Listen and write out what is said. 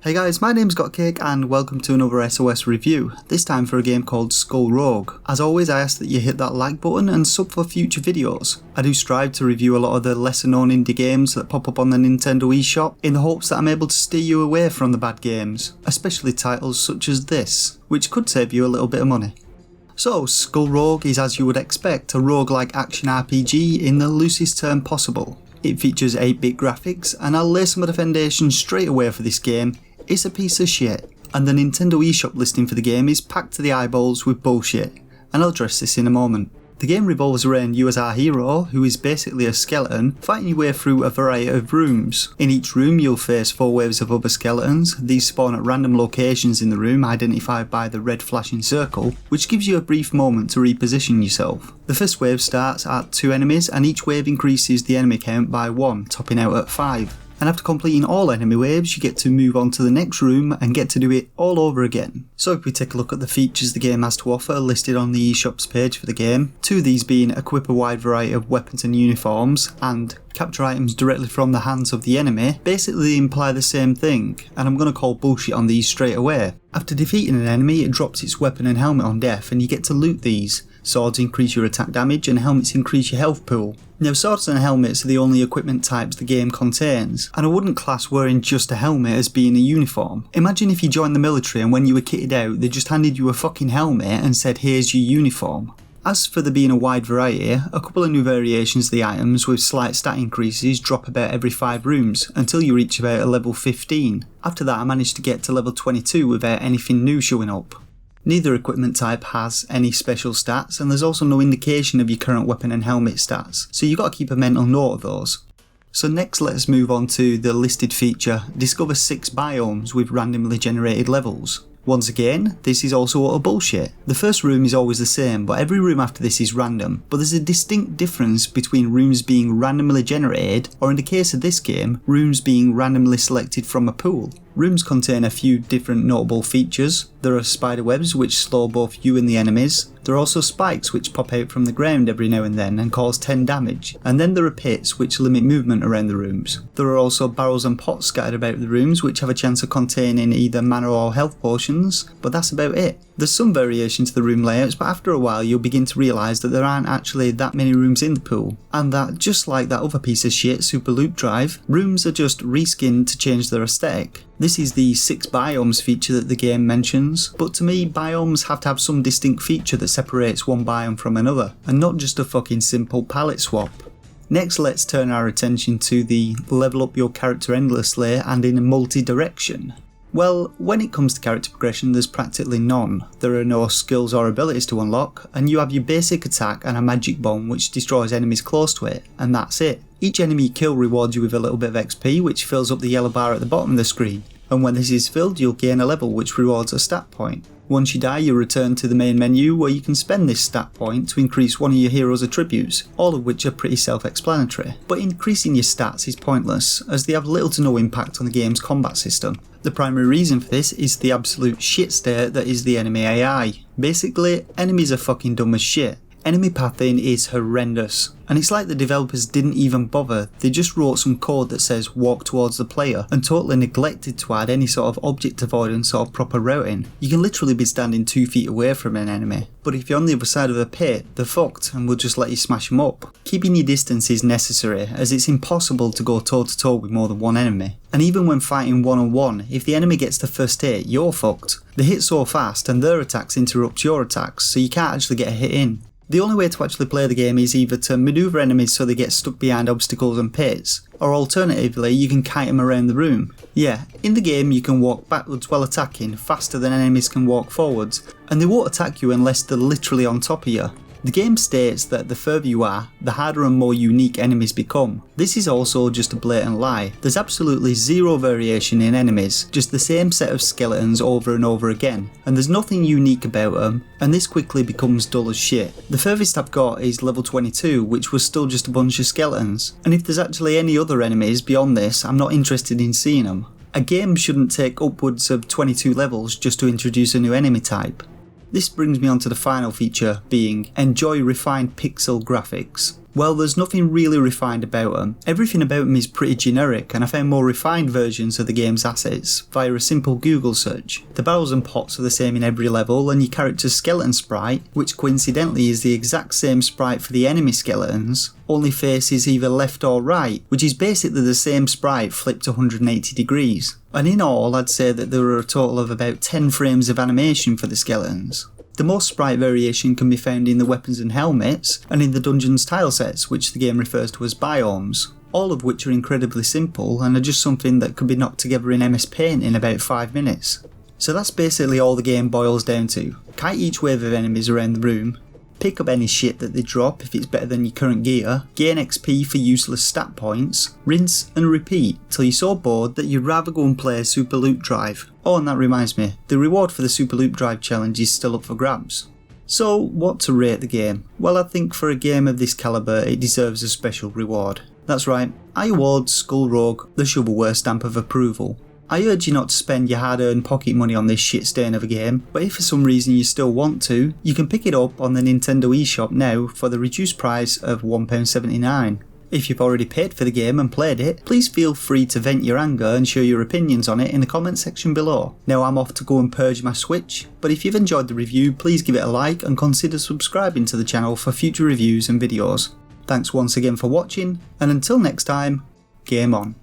Hey guys, my name's GotCake and welcome to another SOS review, this time for a game called Skull Rogue. As always, I ask that you hit that like button and sub for future videos. I do strive to review a lot of the lesser known indie games that pop up on the Nintendo eShop in the hopes that I'm able to steer you away from the bad games, especially titles such as this, which could save you a little bit of money. So, Skull Rogue is, as you would expect, a roguelike action RPG in the loosest term possible. It features 8-bit graphics, and I'll lay some of the foundations straight away for this game. It's a piece of shit, and the Nintendo eShop listing for the game is packed to the eyeballs with bullshit, and I'll address this in a moment. The game revolves around you as our hero, who is basically a skeleton, fighting your way through a variety of rooms. In each room you'll face 4 waves of other skeletons. These spawn at random locations in the room identified by the red flashing circle, which gives you a brief moment to reposition yourself. The first wave starts at 2 enemies, and each wave increases the enemy count by 1, topping out at 5. And after completing all enemy waves, you get to move on to the next room and get to do it all over again. So if we take a look at the features the game has to offer listed on the eShop's page for the game, 2 of these being equip a wide variety of weapons and uniforms, and capture items directly from the hands of the enemy, basically imply the same thing, and I'm going to call bullshit on these straight away. After defeating an enemy, it drops its weapon and helmet on death and you get to loot these. Swords increase your attack damage and helmets increase your health pool. Now, swords and helmets are the only equipment types the game contains, and I wouldn't class wearing just a helmet as being a uniform. Imagine if you joined the military and when you were kitted out they just handed you a fucking helmet and said here's your uniform. As for there being a wide variety, a couple of new variations of the items with slight stat increases drop about every 5 rooms until you reach about a level 15. After that I managed to get to level 22 without anything new showing up. Neither equipment type has any special stats, and there's also no indication of your current weapon and helmet stats, so you've got to keep a mental note of those. So next let's move on to the listed feature, discover 6 biomes with randomly generated levels. Once again, this is also utter bullshit. The first room is always the same, but every room after this is random, but there's a distinct difference between rooms being randomly generated, or in the case of this game, rooms being randomly selected from a pool. Rooms contain a few different notable features. There are spider webs which slow both you and the enemies. There are also spikes which pop out from the ground every now and then and cause 10 damage. And then there are pits which limit movement around the rooms. There are also barrels and pots scattered about the rooms which have a chance of containing either mana or health potions, but that's about it. There's some variation to the room layouts, but after a while you'll begin to realise that there aren't actually that many rooms in the pool, and that just like that other piece of shit Super Loop Drive, rooms are just reskinned to change their aesthetic. This is the 6 biomes feature that the game mentions, but to me biomes have to have some distinct feature that separates one biome from another, and not just a fucking simple palette swap. Next let's turn our attention to the level up your character endlessly and in a multi-direction. Well, when it comes to character progression there's practically none. There are no skills or abilities to unlock, and you have your basic attack and a magic bomb which destroys enemies close to it, and that's it. Each enemy you kill rewards you with a little bit of XP which fills up the yellow bar at the bottom of the screen, and when this is filled you'll gain a level which rewards a stat point. Once you die you return to the main menu where you can spend this stat point to increase one of your hero's attributes, all of which are pretty self-explanatory. But increasing your stats is pointless as they have little to no impact on the game's combat system. The primary reason for this is the absolute shit state that is the enemy AI. Basically, enemies are fucking dumb as shit. Enemy pathing is horrendous, and it's like the developers didn't even bother. They just wrote some code that says walk towards the player and totally neglected to add any sort of object avoidance or proper routing. You can literally be standing 2 feet away from an enemy, but if you're on the other side of a pit, they're fucked and will just let you smash them up. Keeping your distance is necessary as it's impossible to go toe to toe with more than one enemy. And even when fighting one on one, if the enemy gets the first hit, you're fucked. They hit so fast and their attacks interrupt your attacks, so you can't actually get a hit in. The only way to actually play the game is either to manoeuvre enemies so they get stuck behind obstacles and pits, or alternatively you can kite them around the room. Yeah, in the game you can walk backwards while attacking faster than enemies can walk forwards, and they won't attack you unless they're literally on top of you. The game states that the further you are, the harder and more unique enemies become. This is also just a blatant lie. There's absolutely zero variation in enemies, just the same set of skeletons over and over again, and there's nothing unique about them, and this quickly becomes dull as shit. The furthest I've got is level 22, which was still just a bunch of skeletons, and if there's actually any other enemies beyond this, I'm not interested in seeing them. A game shouldn't take upwards of 22 levels just to introduce a new enemy type. This brings me on to the final feature, being enjoy refined pixel graphics. Well, there's nothing really refined about them. Everything about them is pretty generic, and I found more refined versions of the game's assets via a simple Google search. The barrels and pots are the same in every level, and your character's skeleton sprite, which coincidentally is the exact same sprite for the enemy skeletons, only faces either left or right, which is basically the same sprite flipped 180 degrees. And in all, I'd say that there are a total of about 10 frames of animation for the skeletons. The most sprite variation can be found in the weapons and helmets, and in the dungeons tilesets, which the game refers to as Biomes, all of which are incredibly simple and are just something that could be knocked together in MS Paint in about 5 minutes. So that's basically all the game boils down to. Kite each wave of enemies around the room, pick up any shit that they drop if it's better than your current gear, gain XP for useless stat points, rinse and repeat till you're so bored that you'd rather go and play a Super Loot Drive. Oh, and that reminds me, the reward for the Super Loot Drive challenge is still up for grabs. So, what to rate the game? Well, I think for a game of this calibre it deserves a special reward. That's right, I award Skull Rogue the shovelware stamp of approval. I urge you not to spend your hard-earned pocket money on this shit stain of a game, but if for some reason you still want to, you can pick it up on the Nintendo eShop now for the reduced price of £1.79. If you've already paid for the game and played it, please feel free to vent your anger and share your opinions on it in the comment section below. Now I'm off to go and purge my Switch, but if you've enjoyed the review, please give it a like and consider subscribing to the channel for future reviews and videos. Thanks once again for watching, and until next time, game on.